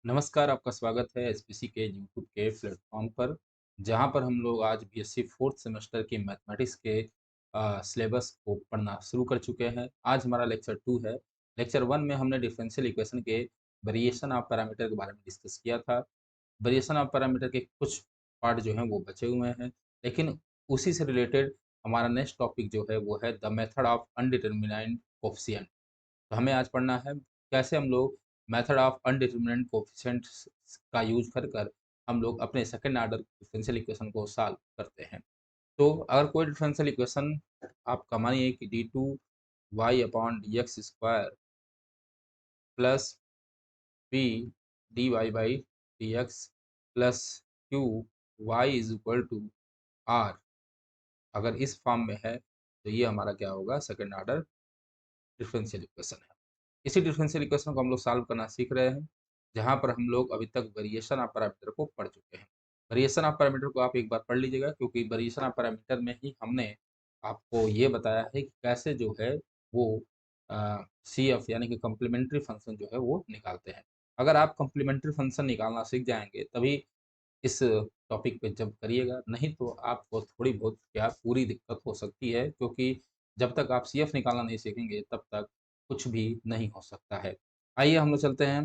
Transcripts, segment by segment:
नमस्कार, आपका स्वागत है एसपीसी के यूट्यूब के प्लेटफॉर्म पर, जहां पर हम लोग आज बीएससी फोर्थ सेमेस्टर के मैथमेटिक्स के सिलेबस को पढ़ना शुरू कर चुके हैं। आज हमारा लेक्चर 2 है। लेक्चर 1 में हमने डिफरेंशियल इक्वेशन के वेरिएशन ऑफ पैरामीटर के बारे में डिस्कस किया था। वेरिएशन ऑफ पैरामीटर के कुछ पार्ट जो हैं वो बचे हुए हैं, लेकिन उसी से रिलेटेड हमारा नेक्स्ट टॉपिक जो है वो है the method of undeterminant coefficient. तो हमें आज पढ़ना है कैसे हम लोग मेथड ऑफ अनडिटरमिनेंट कोएफिशिएंट्स का यूज कर कर हम लोग अपने सेकंड ऑर्डर डिफरेंशियल इक्वेशन को सॉल्व करते हैं। तो अगर कोई डिफरेंशियल इक्वेशन आपका मानिए कि d two y upon d x square plus p d Y by D x plus q y is equal to r, अगर इस फॉर्म में है तो ये हमारा क्या होगा, सेकंड ऑर्डर डिफरेंशियल इक्वेशन है। इसी डिफरेंशियल इक्वेशन को हम लोग सॉल्व करना सीख रहे हैं, जहाँ पर हम लोग अभी तक वेरिएशन ऑफ पैरामीटर को पढ़ चुके हैं। वेरिएशन ऑफ पैरामीटर को आप एक बार पढ़ लीजिएगा, क्योंकि वेरिएशन ऑफ पैरामीटर में ही हमने आपको ये बताया है कि कैसे जो है वो सीएफ यानी कि कॉम्प्लीमेंट्री फंक्शन जो है वो निकालते हैं। अगर आप कॉम्प्लीमेंट्री फंक्शन निकालना सीख जाएंगे तभी इस टॉपिक पे जब करिएगा, नहीं तो आपको थोड़ी बहुत क्या पूरी दिक्कत हो सकती है, क्योंकि जब तक आप सीएफ निकालना नहीं सीखेंगे तब तक कुछ भी नहीं हो सकता है। आइए हम लोग चलते हैं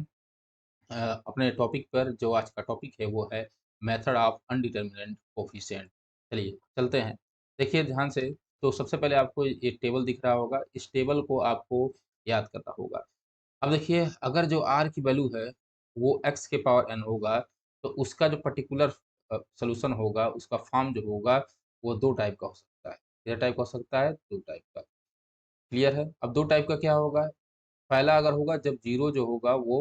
अपने टॉपिक पर। जो आज का टॉपिक है वो है मेथड ऑफ अनडिटरमिनेंट कोएफिशिएंट। चलिए चलते हैं। देखिए ध्यान से, तो सबसे पहले आपको एक टेबल दिख रहा होगा, इस टेबल को आपको याद करना होगा। अब देखिए, अगर जो r की वैल्यू है वो x के पावर n होगा, तो उसका जो पर्टिकुलर सॉल्यूशन होगा, उसका फॉर्म जो होगा वो 2 टाइप का हो सकता है। कितने टाइप का हो सकता है? 2 टाइप का। क्लियर है? अब 2 टाइप का क्या होगा? पहला अगर होगा जब 0 जो होगा वो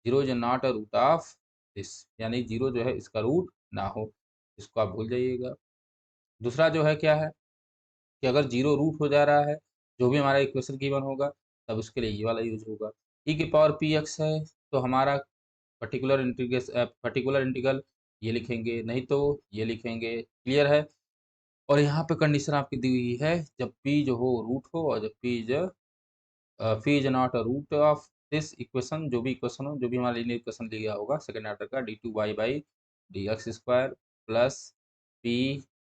0 is not a root of this, यानी 0 जो है इसका रूट ना हो, इसको आप भूल जाइएगा। दूसरा जो है क्या है कि अगर 0 रूट हो जा रहा है, जो भी हमारा इक्वेशन गिवन होगा, तब उसके लिए ये वाला यूज़ होगा। e की पावर px है, तो हमारा पर्टिकुलर इंटीग्रल ये लिखेंगे, नहीं तो ये लिखेंगे। क्लियर है? और यहाँ पे कंडीशन आपकी दी हुई है, जब p जो हो रूट हो और जब p is not a root of this equation, जो भी इक्वेशन हो, जो भी हमारा लीनियर इक्वेशन लिया होगा सेकंड ऑर्डर का, d two Y by D x square plus p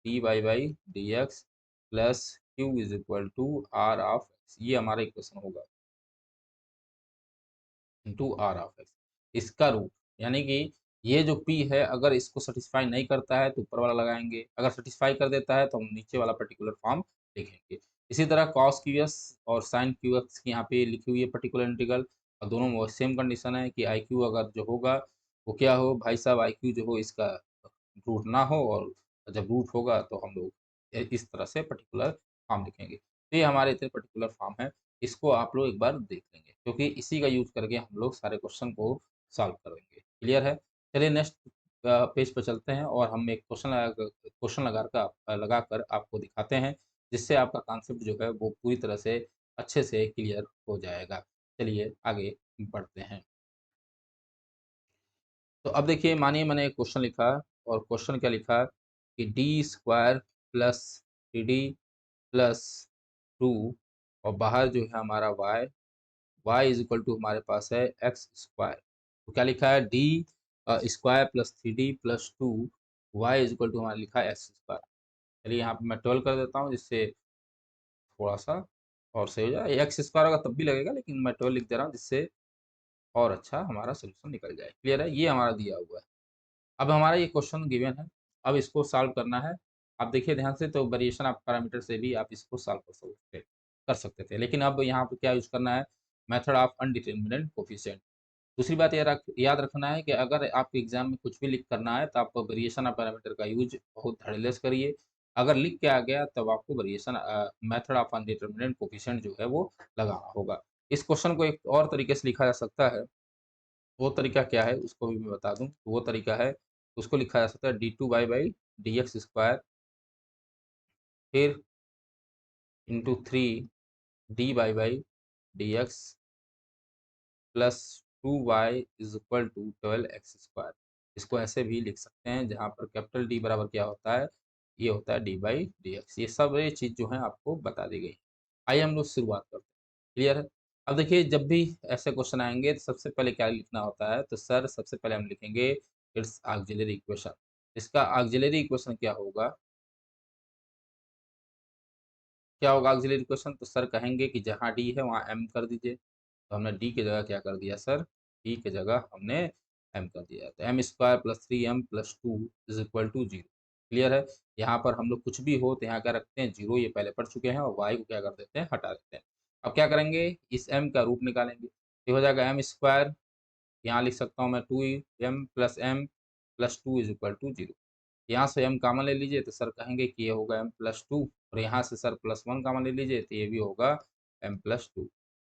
d Y by D x plus q is equal to r of x, ये हमारा इक्वेशन होगा इंटू आर ऑफ एक्स, इसका root. यानी कि ये जो p है, अगर इसको सेटिस्फाई नहीं करता है तो ऊपर वाला लगाएंगे, अगर सेटिस्फाई कर देता है तो हम नीचे वाला पर्टिकुलर फॉर्म लिखेंगे। इसी तरह cos क्यू एस और sin क्यू एक्स की यहाँ पे लिखी हुई है पर्टिकुलर इंटीग्रल, और दोनों में सेम कंडीशन है कि आई क्यू अगर जो होगा वो क्या हो भाई साहब, आई क्यू जो हो इसका रूट ना हो, और जब रूट होगा तो हम लोग इस तरह से पर्टिकुलर फॉर्म लिखेंगे। तो ये हमारे इतने पर्टिकुलर फॉर्म है, इसको आप लोग एक बार देख लेंगे, क्योंकि इसी का यूज़ करके हम लोग सारे क्वेश्चन को सॉल्व करेंगे। क्लियर है? चलिए नेक्स्ट पेज पे चलते हैं और हम एक क्वेश्चन लगाकर आपको दिखाते हैं, जिससे आपका कॉन्सेप्ट जो है वो पूरी तरह से अच्छे से क्लियर हो जाएगा। चलिए आगे बढ़ते हैं। तो अब देखिए, मानिए मैंने एक क्वेश्चन लिखा, और क्वेश्चन क्या लिखा कि d square plus three d plus two, और बाहर जो है हमारा y, y is equal to हमारे पास है एक्स स्क्वायर। तो क्या लिखा है? D square plus three d plus two Y is equal to हमारा लिखा है एक्स स्क्वायर। चलिए यहाँ पे मैं 12 कर देता हूँ, जिससे थोड़ा सा और सही हो जाए। एक्स स्क्वायर होगा तब भी लगेगा, लेकिन मैं 12 लिख दे रहा हूँ जिससे और अच्छा हमारा सोल्यूशन निकल जाए। क्लियर है? ये हमारा दिया हुआ है। अब हमारा ये क्वेश्चन गिवन है, अब इसको सॉल्व करना है। आप देखिए ध्यान से, तो वेरिएशन ऑफ पैरामीटर से भी आप इसको सॉल्व कर सकते थे, लेकिन अब यहाँ पे क्या यूज़ करना है? Method of undeterminant coefficient. दूसरी बात याद रखना है कि अगर आपके एग्जाम में कुछ भी लिख करना है तो आपको वेरिएशन ऑफ पैरामीटर का यूज बहुत धड़ल्ले से करिए। अगर लिख के आ गया तब आपको variation method of undeterminant coefficient जो है वो लगाना होगा। इस क्वेश्चन को एक और तरीके से लिखा जा सकता है। वो तरीका क्या है उसको भी मैं बता दूं, तो वो तरीका है, उसको लिखा जा सकता है D two Y by D x square, फिर into three D Y by D x plus two Y is equal to 12x square. इसको ऐसे भी लिख सकते हैं, जहाँ पर कैपिटल डी बराबर क्या होता है? ये होता है डी बाई डी एक्स। ये सब ये चीज़ जो है आपको बता दी गई। आइए हम लोग शुरुआत करते हैं। क्लियर है? अब देखिए जब भी ऐसे क्वेश्चन आएँगे तो सबसे पहले क्या लिखना होता है, तो सर सबसे पहले हम लिखेंगे इट्स ऑक्सिलरी इक्वेशन। इसका ऑक्सिलरी इक्वेशन क्या होगा ऑक्सिलरी इक्वेशन? तो सर कहेंगे कि जहाँ डी है वहाँ एम कर दीजिए। तो हमने डी की जगह क्या कर दिया सर? डी की जगह हमने एम कर दिया। तो m square plus 3m plus 2 is equal to 0। Clear है? यहाँ पर हम लोग कुछ भी हो तो यहाँ क्या रखते हैं 0, ये पहले पढ़ चुके हैं और y को क्या कर देते हैं हटा देते हैं। अब क्या करेंगे? इस m का रूट निकालेंगे। ये हो जाएगा एम स्क्वायर, यहाँ लिख सकता हूँ मैं 2m plus m plus 2 is equal to 0। यहाँ से m कॉमन ले लीजिए तो सर कहेंगे कि ये होगा m प्लस 2 और यहाँ से सर प्लस 1 कॉमन ले लीजिए तो ये भी होगा m प्लस 2।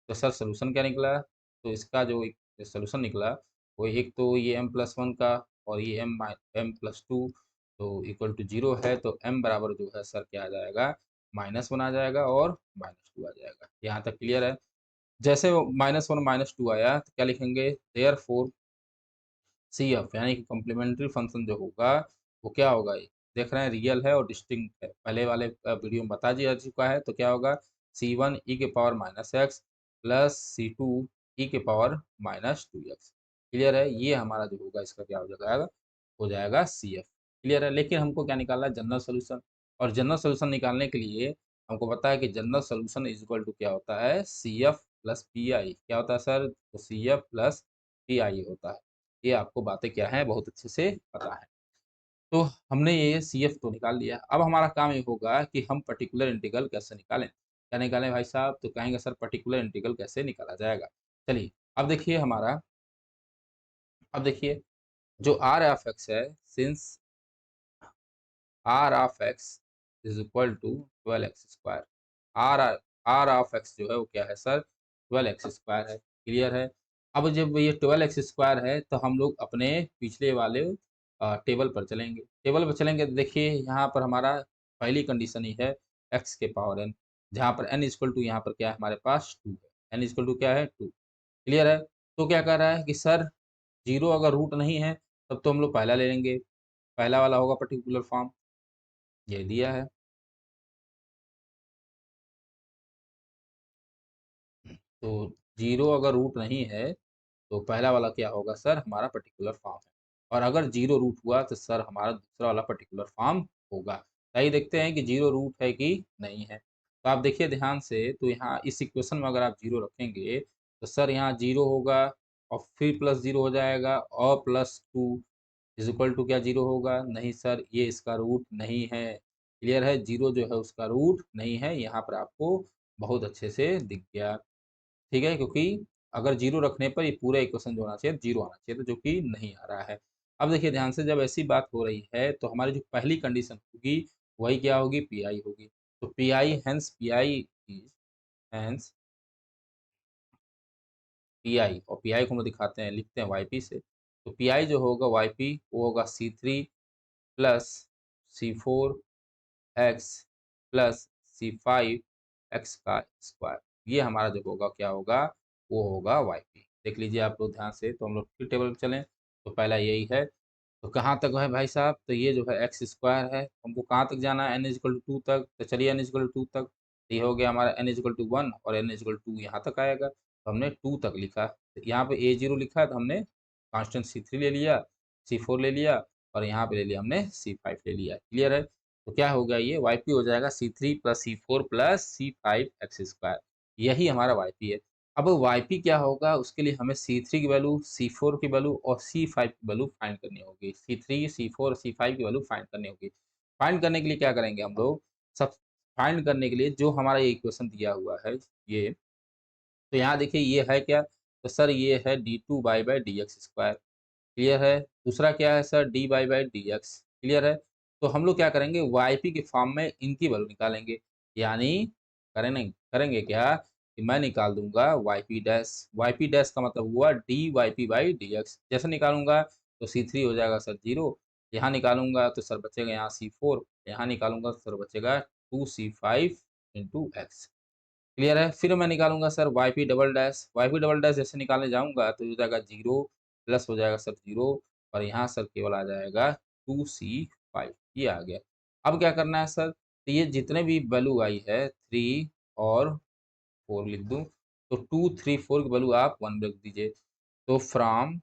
तो सर सॉल्यूशन क्या निकला? तो इसका जो एक सॉल्यूशन निकला वो एक तो ये m प्लस 1 का और ये m प्लस 2 तो इक्वल टू 0 है, तो m बराबर जो है सर क्या आ जाएगा? -1 आ जाएगा और -2 आ जाएगा। यहाँ तक क्लियर है? जैसे वो -1 -2 आया तो क्या लिखेंगे? देयरफॉर सीएफ यानी कि कॉम्प्लीमेंट्री फंक्शन जो होगा वो क्या होगा? ये देख रहे हैं रियल है और डिस्टिंक्ट है। पहले वाले वीडियो में बता दिया चुका है, तो क्या होगा? C1 e के power -x plus C2 e के पावर -2x। क्लियर है? ये हमारा जो होगा इसका क्या हो जाएगा CF। क्लियर है? लेकिन हमको क्या निकालना है? General solution. और जनरल सॉल्यूशन निकालने के लिए हमको पता है कि general solution is equal to क्या होता है? CF plus PI। क्या होता है सर? तो CF प्लस PI होता है। ये आपको बातें क्या हैं बहुत अच्छे से पता है। तो हमने ये सीएफ तो निकाल लिया। अब हमारा काम ये होगा कि हम पार्टिकुलर इंटीग्रल कैसे निकालें? क्या निकालें भाई साहब? तो कहेंगे सर पार्टिकुलर इंटीग्रल कैसे निकाला जाएगा? चलिए, अब देखिए जो r ऑफ x है, since r of x is equal to 12x square. r r of x जो है वो क्या है सर? 12x स्क्वायर है। क्लियर है? अब जब ये 12x स्क्वायर है तो हम लोग अपने पिछले वाले टेबल पर चलेंगे। टेबल पर चलेंगे तो देखिए यहाँ पर हमारा पहली कंडीशन ही है x के पावर n, जहाँ पर n इक्वल टू यहाँ पर क्या है हमारे पास 2 है। n इक्वल टू क्या है? 2। क्लियर है? तो क्या कह रहा है कि सर 0 अगर रूट नहीं है तब तो हम लोग पहला ले लेंगे। पहला वाला होगा पर्टिकुलर फॉर्म, ये दिया है। तो 0 अगर रूट नहीं है, तो पहला वाला क्या होगा सर? हमारा पर्टिकुलर फॉर्म है। और अगर 0 रूट हुआ तो सर हमारा दूसरा वाला पर्टिकुलर फॉर्म होगा। आइए देखते हैं कि 0 रूट है कि नहीं है। तो आप देखिए ध्यान से, तो यहाँ इस इक्वेशन में अगर आप 0 रखेंगे, तो सर यहाँ 0 होगा और फिर प्लस 0 हो जाएगा और प्लस 2 इज़ इक्वल टू क्या 0 होगा? नहीं सर, ये इसका रूट नहीं है। क्लियर है? 0 जो है उसका रूट नहीं है। यहाँ पर आपको बहुत अच्छे से दिख गया। ठीक है? क्योंकि अगर 0 रखने पर ये पूरा इक्वेशन जो होना चाहिए 0 आना चाहिए था, जो कि नहीं आ रहा है। अब देखिए ध्यान से, जब ऐसी बात हो रही है तो हमारी जो पहली कंडीशन होगी वही क्या होगी? पीआई होगी। तो pi hence pi is hence pi, और पीआई को हम लोग दिखाते हैं, लिखते हैं वाईपी से। तो पीआई जो होगा वाईपी वो होगा C3 plus C4 x plus C5 x का स्क्वायर। ये हमारा जो होगा क्या होगा? वो होगा वाईपी। देख लीजिए आप लोग ध्यान से, तो हम लोग फिर टेबल पे चलें, तो पहला यही है। तो कहाँ तक है भाई साहब? तो ये जो है एक्स स्क्वायर है, हमको कहाँ तक जाना है? n इक्वल टू 2 तक। तो चलिए n इक्वल टू 2 तक, तो ये हो गया हमारा n इक्वल टू 1 और n इक्वल टू यहाँ तक आएगा। तो हमने 2 तक लिखा। तो यहाँ पे a0 लिखा है तो हमने कांस्टेंट C3 ले लिया, C4 ले लिया और यहाँ पे ले लिया हमने C5 ले लिया। क्लियर है? तो क्या होगा ये? वाईपी हो जाएगा C3 plus C4 plus C5 x square. यही हमारा वाईपी है। अब वाईपी क्या होगा? उसके लिए हमें C3 की वैल्यू, C4 की वैल्यू और C5 की वैल्यू फाइंड करनी होगी। C3, C4 और C5 की वैल्यू फाइंड करनी होगी। फाइंड करने के लिए क्या करेंगे हम लोग? सब फाइंड करने के लिए जो हमारा ये इक्वेशन दिया हुआ है ये, तो यहाँ देखिए ये है क्या? तो सर ये है d2/dx स्क्वायर। क्लियर है? दूसरा क्या है सर? dy/dx। क्लियर है? तो हम लोग क्या करेंगे? वाईपी के फॉर्म में इनकी वैल्यू निकालेंगे। यानी करेंगे क्या कि मैं निकाल दूँगा वाईपी डैश। वाईपी डैश का मतलब हुआ dy/dx। जैसे निकालूँगा तो C3 हो जाएगा सर 0, यहाँ निकालूँगा तो सर बचेगा यहाँ C4, यहाँ निकालूँगा तो सर बचेगा 2C5 इंटू एक्स। क्लियर है? फिर मैं निकालूँगा sir y p double dash. Y p double dash जैसे निकालने जाऊँगा तो हो जाएगा 0 प्लस हो जाएगा सर 0 और यहाँ सर केवल आ जाएगा 2C5, ये आ गया। अब क्या करना है सर? तो ये जितने भी वैल्यू आई है 3 और 4 लिख दूँ तो 2, 3, 4 की वैल्यू आप 1 रख दीजिए। तो from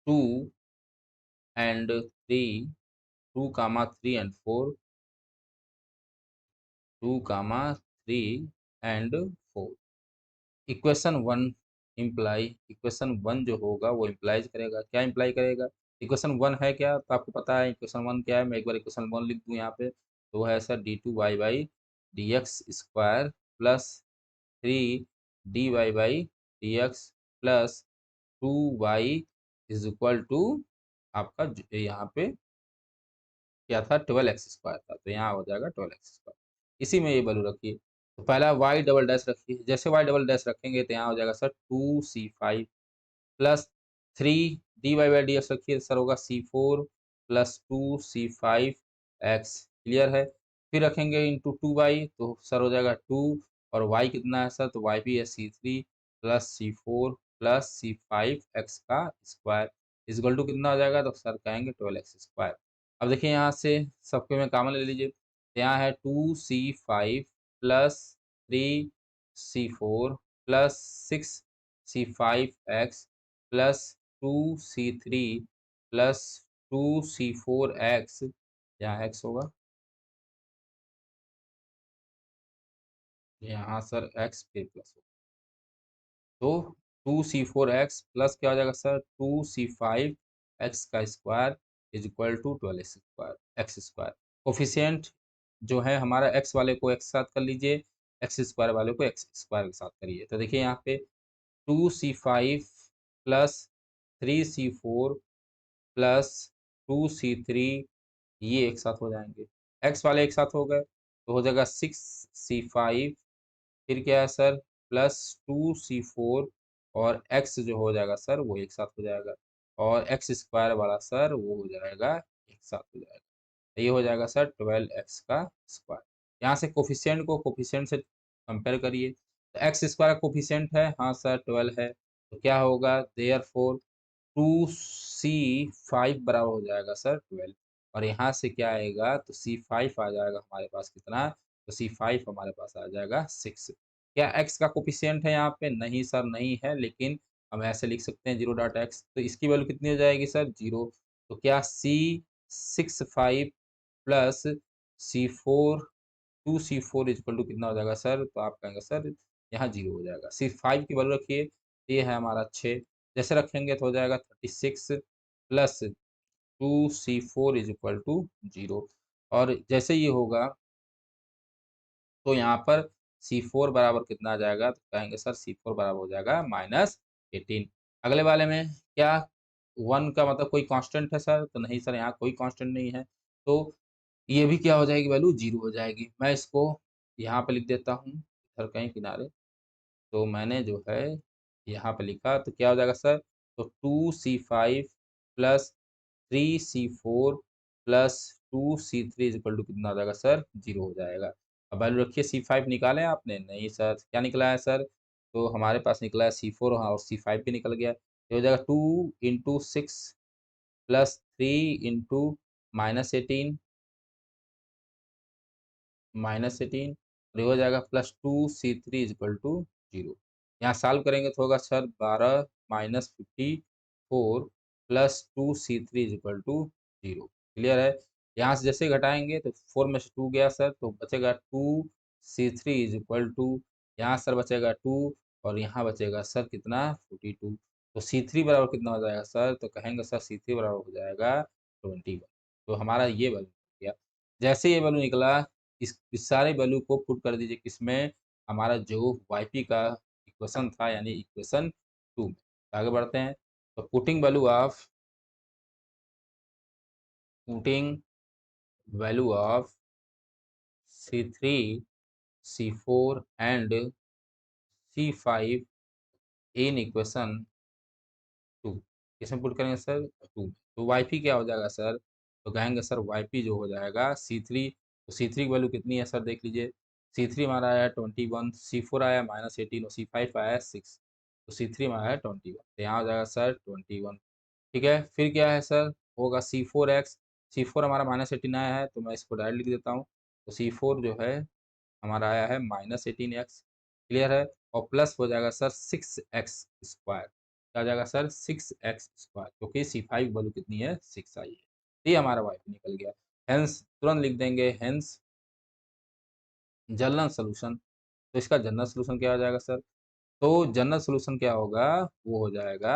2 and 3, 2 comma 3 and 4, 2 comma 3 and 4। Equation 1 imply, equation 1 जो होगा वो इम्प्लाइज करेगा, क्या इम्प्लाई करेगा? इक्वेशन 1 है क्या? तो आपको पता है इक्वेशन 1 क्या है। मैं एक बार इक्वेशन 1 लिख दूं यहाँ पे, तो वो है sir d2y by D x square plus 3 dy by D x plus 2y is equal to आपका यहाँ पे क्या था, 12x² था, तो यहाँ हो जाएगा 12x²। इसी में ये वैल्यू रखिए। तो पहला y डबल डैश रखिए, जैसे y डबल डैश रखेंगे तो यहाँ हो जाएगा सर 2c5 प्लस 3 dy/dx रखिए सर होगा c4 प्लस 2c5x। क्लियर है? फिर रखेंगे इंटू 2y तो सर हो जाएगा 2, और y कितना है सर, तो y भी है c3 plus c4 plus c5x का स्क्वायर इज इक्वल टू कितना हो जाएगा, तो सर कहेंगे 12x²। अब देखिए यहाँ से सबके में कॉमन ले लीजिए, तो यहाँ है 2c5 plus 3c4 plus 6c5x plus 2c3 plus 2c4x, यहाँ x होगा, यहाँ सर x फिर प्लस होगा, तो 2c4x प्लस क्या हो जाएगा सर 2c5x का square is equal to 12x²। Coefficient जो है हमारा x वाले को x साथ कर लीजिए, x² वाले को x² के साथ करिए। तो देखिए यहाँ पे 2c5 plus 3c4 plus 2c3 ये एक साथ हो जाएंगे, x वाले एक साथ हो गए तो हो जाएगा 6c5, फिर क्या है सर प्लस 2c4, और x जो हो जाएगा सर वो एक साथ हो जाएगा, और x² वाला सर वो हो जाएगा एक साथ हो जाएगा। तो ये हो जाएगा सर 12x²। यहाँ से कोफिशिएंट से कंपेयर करिए, तो x² कोफिशिएंट है, हाँ सर 12 है, तो क्या होगा देयरफॉर 2c5 बराबर हो जाएगा सर 12, और यहाँ से क्या आएगा तो c5 आ जाएगा हमारे पास कितना, तो c5 हमारे पास आ जाएगा 6। क्या x का कोफिशिएंट है यहाँ पे? नहीं सर नहीं है, लेकिन हम ऐसे लिख सकते हैं 0.x, तो इसकी वैल्यू कितनी हो जाएगी सर 0। तो क्या c65 plus c4, 2c4 equal to कितना हो जाएगा सर, तो आप कहेंगे सर यहाँ 0 हो जाएगा। c5 की वैल्यू रखिए, ये है हमारा 6, जैसे रखेंगे तो हो जाएगा 36 plus 2c4 is equal to 0, और जैसे ये होगा तो यहाँ पर C4 बराबर कितना आ जाएगा, तो कहेंगे सर C4 बराबर हो जाएगा -18। अगले वाले में क्या 1 का मतलब कोई कांस्टेंट है सर, तो नहीं सर यहाँ कोई कांस्टेंट नहीं है, तो ये भी क्या हो जाएगी वैल्यू 0 हो जाएगी। मैं इसको यहाँ पे लिख देता हूँ इधर कहीं किनारे, तो मैंने जो है यहाँ पे लिखा तो क्या हो जाएगा सर, तो 2c5 plus 3c4 plus 2c3 is equal to कितना हो जाएगा सर 0 हो जाएगा। अब वैल्यू रखिए, c5 निकालें आपने? नहीं सर, क्या निकला है सर, तो हमारे पास निकला है c4, हाँ, और c5 भी निकल गया। ये हो जाएगा 2 इंटू 6 प्लस 3 इंटू -18 -18, और ये हो जाएगा plus 2c3 is equal to 0। यहाँ सॉल्व करेंगे तो होगा sir 12 minus 54 plus 2c3 is equal to 0। Clear है? यहाँ से जैसे घटाएंगे तो 4 में से 2 गया सर, तो बचेगा 2c3 इज इक्वल टू, यहाँ सर बचेगा 2, और यहाँ बचेगा सर कितना 42। तो c3 बराबर कितना हो जाएगा सर, तो कहेंगे सर c3 बराबर हो जाएगा 21। तो हमारा ये वैल्यू हो गया। जैसे ये वैल्यू निकला, इस सारे वैल्यू को पुट कर दीजिए किसमें, हमारा जो वाईपी का इक्वेशन था यानी इक्वेशन 2 में। तो आगे बढ़ते हैं, तो putting value of C3, C4 and C5 in equation 2, किसमें पुट करेंगे सर 2 में। तो वाईपी क्या हो जाएगा सर, तो कहेंगे सर वाईपी जो हो जाएगा C3, तो C3 की वैल्यू कितनी है सर देख लीजिए, C3 हमारा आया 21, C4 आया -18, और C5 आया 6, तो C3 हमारा है 21, तो यहाँ हो जाएगा सर 21। ठीक है, फिर क्या है सर, होगा C4x, C4 हमारा -18 आया है, तो मैं इसको डायरेक्ट लिख देता हूँ, तो C4 जो है हमारा आया है -18x। क्लियर है? और प्लस हो जाएगा सर 6x स्क्वायर, क्या हो जाएगा सर 6x स्क्वायर, क्योंकि C5 वैल्यू कितनी है 6 आई है। ये हमारा वाईपी निकल गया। हेंस तुरंत लिख देंगे हेंस जनरल सॉल्यूशन। तो इसका जनरल सॉल्यूशन क्या हो जाएगा सर? तो जनरल सॉल्यूशन क्या होगा? वो हो जाएगा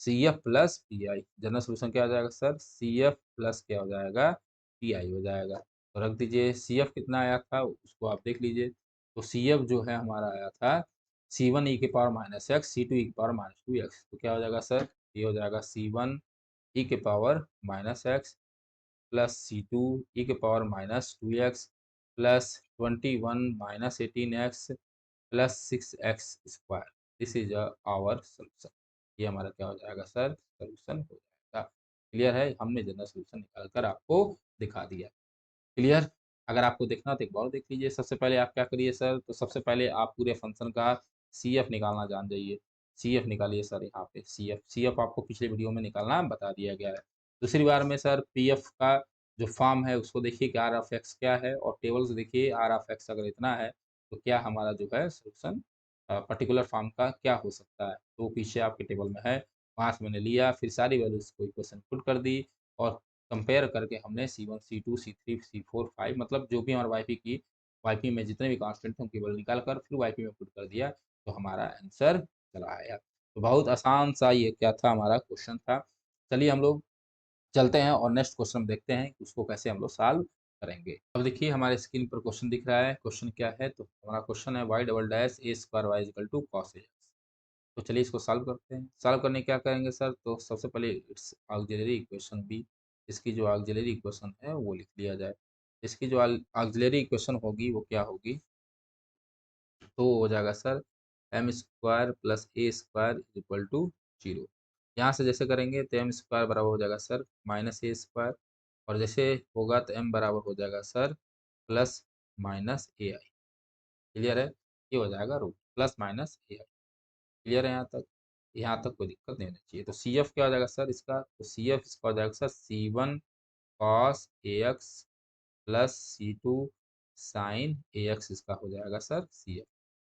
CF plus PI। General solution क्या हो जाएगा सर? CF प्लस क्या हो जाएगा? PI हो जाएगा। तो रख दीजिए CF कितना आया था उसको आप देख लीजिए। तो CF जो है हमारा आया था C1 e की power minus x, C2 e की पावर माइनस 2x। तो क्या हो जाएगा सर? ये हो जाएगा C1 e की power minus x plus C2 e की power minus 2x plus 21 minus 18x plus 6x square. This is our solution. ये हमारा क्या हो जाएगा सर? सोल्यूशन हो जाएगा। क्लियर है? हमने जनरल सोल्यूशन निकाल कर आपको दिखा दिया। क्लियर? अगर आपको देखना हो तो एक बार देख लीजिए। सबसे पहले आप क्या करिए सर? तो सबसे पहले आप पूरे फंक्शन का CF निकालना जान जाइए। CF निकालिए सर यहाँ पे CF। CF आपको पिछले वीडियो में निकालना बता दिया गया है। दूसरी बार में सर PF का जो फॉर्म है उसको देखिए कि R ऑफ X क्या है, और टेबल से देखिए R ऑफ X अगर इतना है तो क्या हमारा जो है सोल्यूशन पर्टिकुलर फॉर्म का क्या हो सकता है। तो पीछे आपके टेबल में है, वहाँ से मैंने लिया, फिर सारी वैल्यूज़ को इक्वेशन पुट कर दी और कंपेयर करके हमने C1, C2, C3, C4, 5 मतलब जो भी हमारे वाईपी की वाईपी में जितने भी कांस्टेंट थे उनकी वैल्यू निकाल कर फिर वाईपी में पुट कर दिया, तो हमारा आंसर चला आया। तो बहुत आसान सा ये क्या था हमारा क्वेश्चन था। चलिए हम लोग चलते हैं और नेक्स्ट क्वेश्चन हम देखते हैं कि उसको कैसे हम लोग सॉल्व करेंगे। अब देखिए हमारे स्क्रीन पर क्वेश्चन दिख रहा है। क्वेश्चन क्या है? तो हमारा क्वेश्चन है y double dash a square y equal to cos ax। तो चलिए इसको सॉल्व करते हैं। सॉल्व करने क्या करेंगे सर? तो सबसे पहले इट्स ऑक्सिलरी इक्वेशन बी, इसकी जो ऑक्सिलरी इक्वेशन है वो लिख लिया जाए। इसकी जो ऑक्सिलरी इक्वेशन होगी वो क्या होगी? तो हो जाएगा sir m square plus a square equal to 0। यहाँ से जैसे करेंगे तो एम स्क्वायर बराबर हो जाएगा सर माइनस ए स्क्वायर, और जैसे होगा तो एम बराबर हो जाएगा सर प्लस माइनस ए आई। क्लियर है? ये हो जाएगा रूट प्लस माइनस ए आई। क्लियर है यहाँ तक? यहाँ तक कोई दिक्कत नहीं होनी चाहिए। तो सी एफ क्या हो जाएगा सर इसका? तो सी एफ इसका हो जाएगा sir C1 cos A x plus C2 sign A x, इसका हो जाएगा सर सी एफ।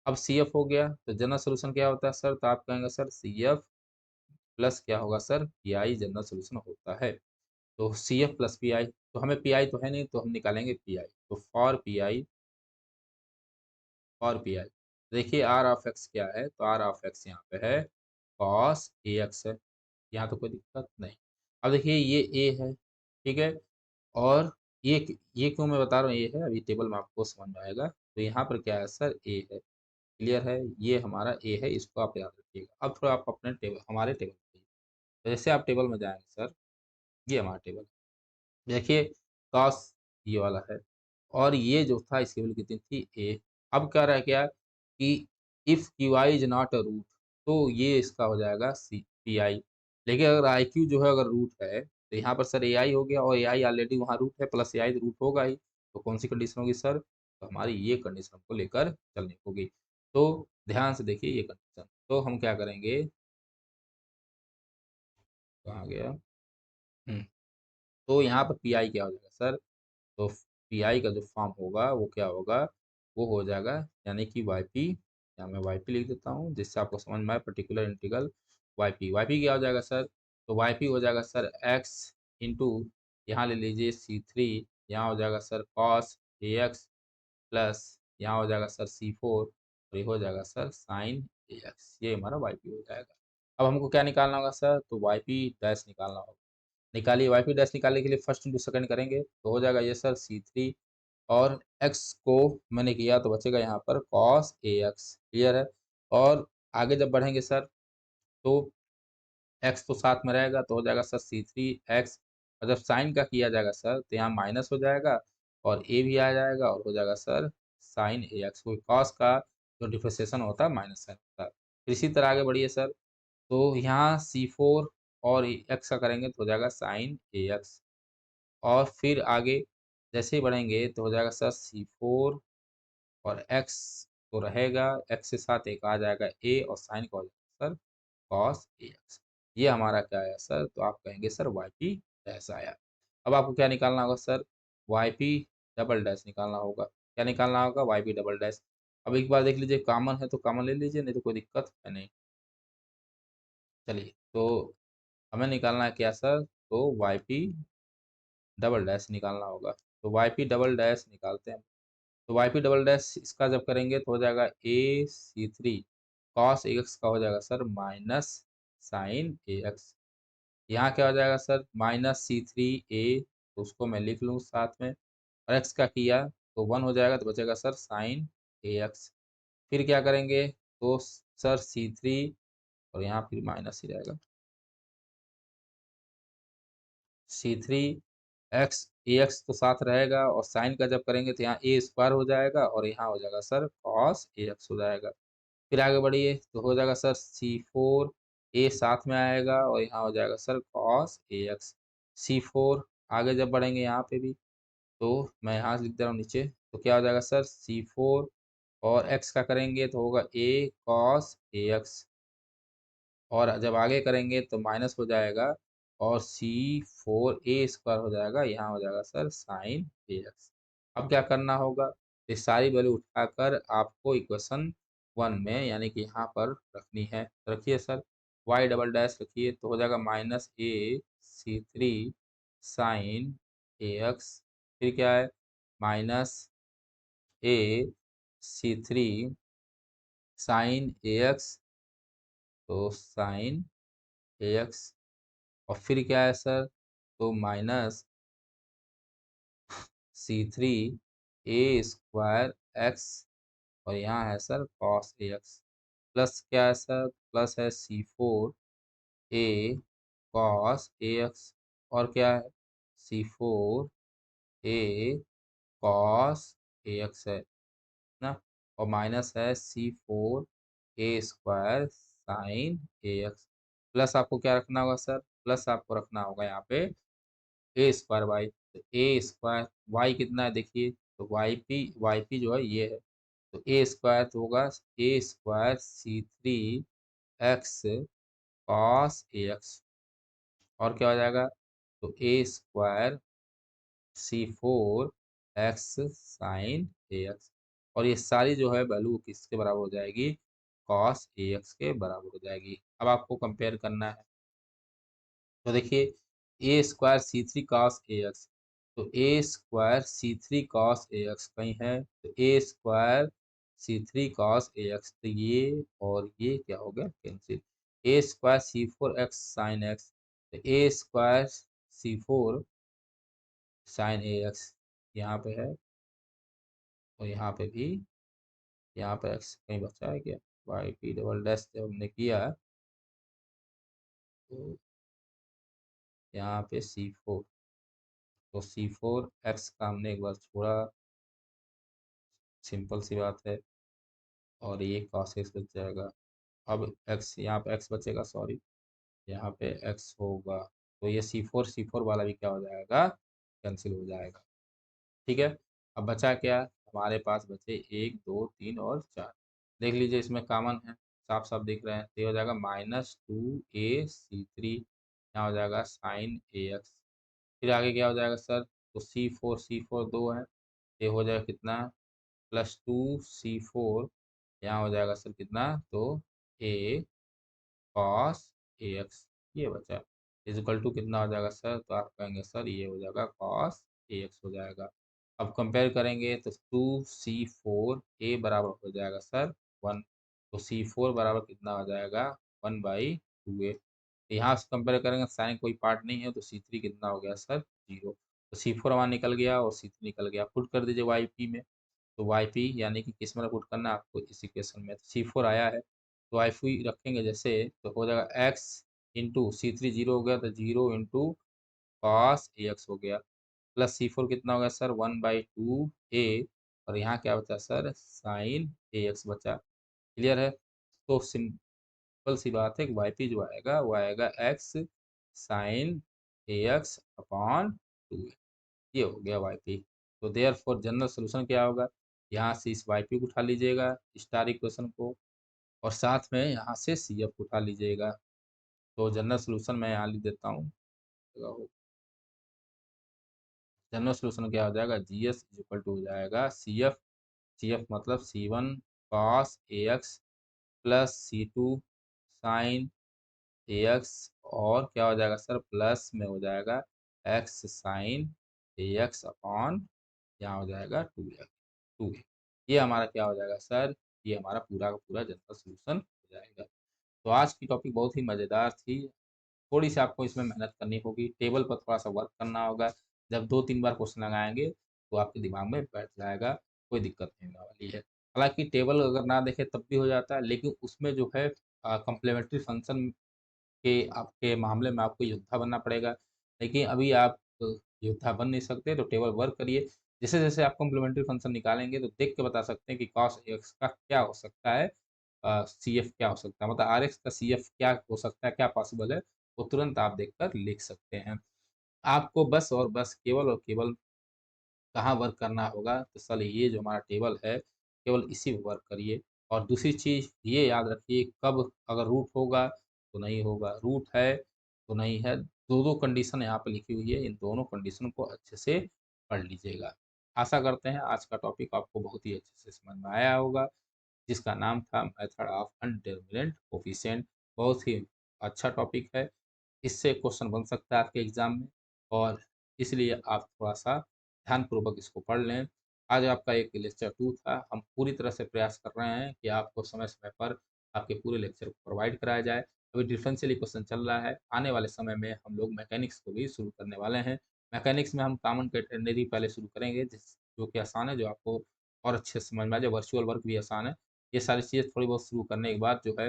अब सी एफ हो गया तो जनरल सोल्यूशन क्या होता है सर? तो आप कहेंगे सर सी एफ प्लस क्या होगा sir? P I general solution होता है। तो C F plus P I, तो हमें पी आई तो है नहीं तो हम निकालेंगे पी आई। तो फॉर पी आई देखिए आर ऑफ एक्स क्या है? तो आर ऑफ एक्स यहाँ पे है कॉस ए एक्स है। यहाँ तो कोई दिक्कत नहीं। अब देखिए ये ए है, ठीक है, और ये क्यों मैं बता रहा हूँ ये है, अभी टेबल में आपको समझ में आएगा। तो यहाँ पर क्या है सर? ए है। क्लियर है? ये हमारा ए है, इसको आप याद रखिएगा। अब थोड़ा आप अपने टेबल हमारे टेबल पे तो जैसे आप टेबल में जाएंगे सर, ये हमारा टेबल देखिए कॉस ये वाला है, और ये जो था इसकी वैल्यू कितनी थी? ए। अब क्या रह गया कि if Q I is not a root, तो ये इसका हो जाएगा सी पी आई। लेकिन अगर आई क्यू जो है अगर रूट है तो यहाँ पर सर ए आई हो गया, और ए आई ऑलरेडी वहाँ रूट है, प्लस ए आई तो रूट होगा ही। तो कौन सी कंडीशन होगी सर? तो हमारी ये कंडीशन को लेकर चलनी होगी। तो ध्यान से देखिए ये कंडीशन। तो हम क्या करेंगे, कहाँ गया? तो यहाँ पर पी आई क्या हो जाएगा सर? तो पी आई का जो फॉर्म होगा वो क्या होगा? वो हो जाएगा यानी कि वाई पी, या मैं वाई पी लिख देता हूँ जिससे आपको समझ में आए, पर्टिकुलर इंटीग्रल वाई पी क्या हो जाएगा सर? तो वाई पी हो जाएगा सर एक्स इंटू, यहाँ ले लीजिए C3, यहाँ हो जाएगा sir cos A x plus यहाँ हो जाएगा सर C4, और ये हो जाएगा सर साइन ए एक्स। ये हमारा वाई पी हो जाएगा। अब हमको क्या निकालना होगा सर? तो वाई पी डैश निकालना होगा। निकालिए वाई पी डैश निकालने के लिए फर्स्ट इंटू सेकंड करेंगे तो हो जाएगा ये सर C3, और x को मैंने किया तो बचेगा यहाँ पर cos ax। क्लियर है? और आगे जब बढ़ेंगे सर तो x तो साथ में रहेगा तो हो जाएगा सर C3x, और जब साइन का किया जाएगा सर तो यहाँ माइनस हो जाएगा और a भी आ जाएगा और हो जाएगा सर साइन ए एक्स। कोई cos का जो डिफ्रेंसिएशन होता है माइनस साइन होता है। फिर इसी तरह आगे बढ़िए सर, तो यहाँ C4 और x का करेंगे तो हो जाएगा साइन ए एक्स। और फिर आगे जैसे ही बढ़ेंगे तो हो जाएगा सर C4 और x तो रहेगा, x के साथ एक आ जाएगा a और साइन का हो जाएगा सर cos ax। ये हमारा क्या आया सर? तो आप कहेंगे सर वाई पी डैश आया। अब आपको क्या निकालना होगा sir? Y p double dash निकालना होगा। क्या निकालना होगा? Y p double dash. अब एक बार देख लीजिए, कॉमन है तो कॉमन ले लीजिए, नहीं तो कोई दिक्कत है नहीं। चलिए, तो हमें निकालना है क्या सर, तो वाई पी डबल डैश निकालना होगा। तो वाई पी डबल डैश निकालते हैं। तो वाई पी डबल डैश इसका जब करेंगे तो हो जाएगा ए सी थ्री कॉस एक्स का हो जाएगा सर माइनस साइन ए एक्स। यहाँ क्या हो जाएगा सर, माइनस सी थ्री ए, तो उसको मैं लिख लूँ साथ में, और एक्स का किया तो वन हो जाएगा, तो बचेगा सर साइन ए एक्स। फिर क्या करेंगे, तो सर सी थ्री, और यहाँ फिर माइनस ही रहेगा, सी थ्री एक्स ए एक्स तो साथ रहेगा, और साइन का जब करेंगे तो यहाँ ए स्क्वायर हो जाएगा, और यहाँ हो जाएगा सर कॉस ए एक्स हो जाएगा। फिर आगे बढ़िए तो हो जाएगा सर सी फोर ए साथ में आएगा, और यहाँ हो जाएगा sir cos A x C four. आगे जब बढ़ेंगे यहाँ पे भी, तो मैं यहाँ से लिख दे रहा हूँ नीचे, तो क्या हो जाएगा सर सी फोर, और एक्स का करेंगे तो होगा ए कॉस ए एक्स, और जब आगे करेंगे तो माइनस हो जाएगा, और सी फोर ए स्क्वायर हो जाएगा, यहाँ हो जाएगा सर साइन ए एक्स। अब क्या करना होगा, ये सारी वैल्यू उठाकर आपको इक्वेशन वन में यानी कि यहाँ पर रखनी है। तो रखिए सर, वाई डबल डैश रखिए, तो हो जाएगा माइनस ए सी थ्री साइन ए एक्स, फिर क्या है माइनस ए सी थ्री साइन ए एक्स, तो साइन ए एक्स, और फिर क्या है सर, तो माइनस सी थ्री ए स्क्वायर एक्स, और यहाँ है sir cos A x, plus क्या है सर, प्लस है सी four A cos A X, और क्या है सी four A cos A x है ना, और माइनस है सी फोर ए स्क्वायर साइन ए एक्स। प्लस आपको क्या रखना होगा सर, प्लस आपको रखना होगा यहाँ पे ए स्क्वायर वाई, तो ए स्क्वायर वाई कितना है देखिए, तो वाई पी जो है ये है, तो ए स्क्वायर तो होगा A square C three X cos A X, और क्या हो जाएगा, तो A square C four X sine A X, और ये सारी जो है वैल्यू किसके बराबर हो जाएगी, कॉस ए एक्स के बराबर हो जाएगी। अब आपको कंपेयर करना है, तो देखिए ए square C three cos A x, तो A square C three cos A x कहीं है, तो A square C three cos A x, तो ये और ये क्या हो गया कैंसिल, ए square C four X sine x, तो A square C four sine A x यहाँ पे है, और यहाँ पे भी, यहाँ पे एक्स कहीं बचा है क्या, वाई पी डबल डैश जब हमने किया तो यहाँ पे सी फोर, तो सी फोर एक्स का हमने एक बार छोड़ा, सिंपल सी बात है, और ये cos x बच जाएगा। अब x यहाँ पे x बचेगा, सॉरी यहाँ पे x होगा, तो ये सी फोर वाला भी क्या हो जाएगा, कैंसिल हो जाएगा। ठीक है, अब बचा क्या, हमारे पास बचे एक दो तीन और चार, देख लीजिए इसमें कॉमन है, साफ साफ दिख रहे हैं, तो ये हो जाएगा माइनस टू ए सी थ्री, यहाँ हो जाएगा साइन ए एक्स। फिर आगे क्या हो जाएगा सर, तो सी फोर दो है, ये हो जाएगा कितना, प्लस टू सी फोर, यहाँ हो जाएगा सर कितना, तो ए कॉस ए एक्स, ये बचा, इजिकल टू कितना हो जाएगा सर, तो आप कहेंगे सर ये हो जाएगा कॉस ए एक्स हो जाएगा। अब कंपेयर करेंगे तो टू सी फोर ए बराबर हो जाएगा सर वन, तो सी फोर बराबर कितना हो जाएगा, वन बाई टू ए, यहाँ से कंपेयर करेंगे साइन कोई पार्ट नहीं है, तो सी थ्री कितना हो गया सर जीरो, तो सी फोर हमारा निकल गया और सी थ्री निकल गया, पुट कर दीजिए वाई पी में, तो वाई पी यानी कि किस में पुट करना है आपको इस इक्वेशन में, तो सी फोर आया है, तो वाई पी रखेंगे जैसे, तो हो जाएगा x into c three zero हो गया, तो जीरो इंटू कॉस ए एक्स हो गया, प्लस सी फोर कितना हो गया sir one by two a, और यहाँ क्या बचा सर साइन ए एक्स बचा। क्लियर है, तो सिंपल सी बात है कि वाई पी जो आएगा वो आएगा एक्स साइन ए एक्स अपॉन टू, ये हो गया वाई पी। तो देयर फॉर जनरल सोल्यूशन क्या होगा, यहाँ से इस वाई पी को उठा लीजिएगा स्टार इक्वेशन को, और साथ में यहाँ से सी एफ को उठा लीजिएगा, तो जनरल सोल्यूशन मैं यहाँ लिख देता हूँ, जनरल सोल्यूशन क्या हो जाएगा, जी एस इक्वल टू हो जाएगा सी एफ, सी एफ मतलब सी one cos A x plus C2 sign A X और क्या हो जाएगा सर प्लस में हो जाएगा एक्स साइन ए एक्स अपॉन यहाँ हो जाएगा 2 ये हमारा क्या हो जाएगा सर, ये हमारा पूरा का पूरा जनरल सोल्यूशन हो जाएगा। तो आज की टॉपिक बहुत ही मज़ेदार थी। थोड़ी-सी आपको इसमें मेहनत करनी होगी, टेबल पर थोड़ा-सा वर्क करना होगा। जब 2-3 बार क्वेश्चन लगाएँगे, तो आपके दिमाग में बैठ जाएगा, कोई दिक्कत नहीं होने वाली है। हालाँकि टेबल अगर ना देखें तब भी हो जाता है, लेकिन उसमें जो है कॉम्प्लीमेंट्री फंक्शन के आपके मामले में आपको योद्धा बनना पड़ेगा। लेकिन अभी आप योद्धा बन नहीं सकते, तो टेबल वर्क करिए। जैसे-जैसे आप कॉम्प्लीमेंट्री फंक्शन निकालेंगे, तो देख के बता सकते हैं कि कॉस एक्स का क्या हो सकता है, सीएफ क्या हो सकता है, मतलब आरएक्स का सीएफ क्या हो सकता है, क्या पॉसिबल है, वो तुरंत आप देखकर लिख सकते हैं। आपको बस और बस, केवल और केवल कहाँ वर्क करना होगा, तो सल ये जो हमारा टेबल है, केवल इसी पे वर्क करिए। और दूसरी चीज़ ये याद रखिए, कब अगर रूट होगा, तो नहीं होगा, रूट है, तो नहीं है। 2-2 कंडीशन यहाँ पे लिखी हुई है, इन दोनों कंडीशन को अच्छे से पढ़ लीजिएगा। आशा करते हैं आज का टॉपिक आपको बहुत ही अच्छे से समझ में आया होगा। जिसका नाम था मेथड ऑफ अनडिटरमिनेंट कोएफिशिएंट। बहुत ही अच्छा टॉपिक है। इससे क्वेश्चन बन सकता है आपके एग्ज़ाम में और इसलिए आप थोड़ा-सा ध्यानपूर्वक इसको पढ़ लें। आज आपका एक लेक्चर 2 था। हम पूरी तरह से प्रयास कर रहे हैं कि आपको समय-समय पर आपके पूरे लेक्चर को प्रोवाइड कराया जाए। अभी डिफरेंशियल इक्वेशन चल रहा है। आने वाले समय में हम लोग मैकेनिक्स को भी शुरू करने वाले हैं। मैकेनिक्स में हम कॉमन कैटेनरी पहले शुरू करेंगे जो कि आसान है, जो आपको और अच्छे से समझ में आ जाए। वर्चुअल वर्क भी आसान है। ये सारी चीज़ें थोड़ी बहुत शुरू करने के बाद जो है,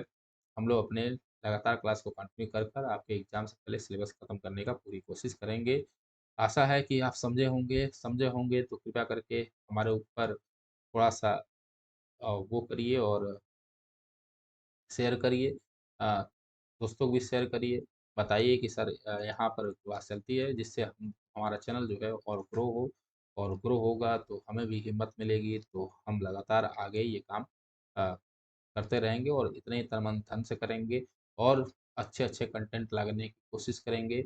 हम लोग अपने लगातार क्लास को कंटिन्यू कर कर आपके एग्ज़ाम से पहले सिलेबस खत्म करने का पूरी कोशिश करेंगे। आशा है कि आप समझे होंगे तो कृपया करके हमारे ऊपर थोड़ा-सा वो करिए और शेयर करिए। अ, दोस्तों को भी शेयर करिए। बताइए कि सर यहाँ पर क्लास चलती है, जिससे हम हमारा चैनल जो है और ग्रो हो, और ग्रो होगा तो हमें भी हिम्मत मिलेगी, तो हम लगातार आगे ये काम अ, करते रहेंगे और इतने ही तन-मन धन से करेंगे और अच्छे-अच्छे कंटेंट लाने की कोशिश करेंगे।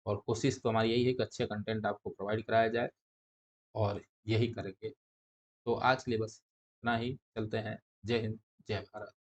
और कोशिश तो हमारी यही है कि अच्छे कंटेंट आपको प्रोवाइड कराया जाए और यही करेंगे। तो आज के लिए बस इतना ही। चलते हैं। जय हिंद, जय भारत।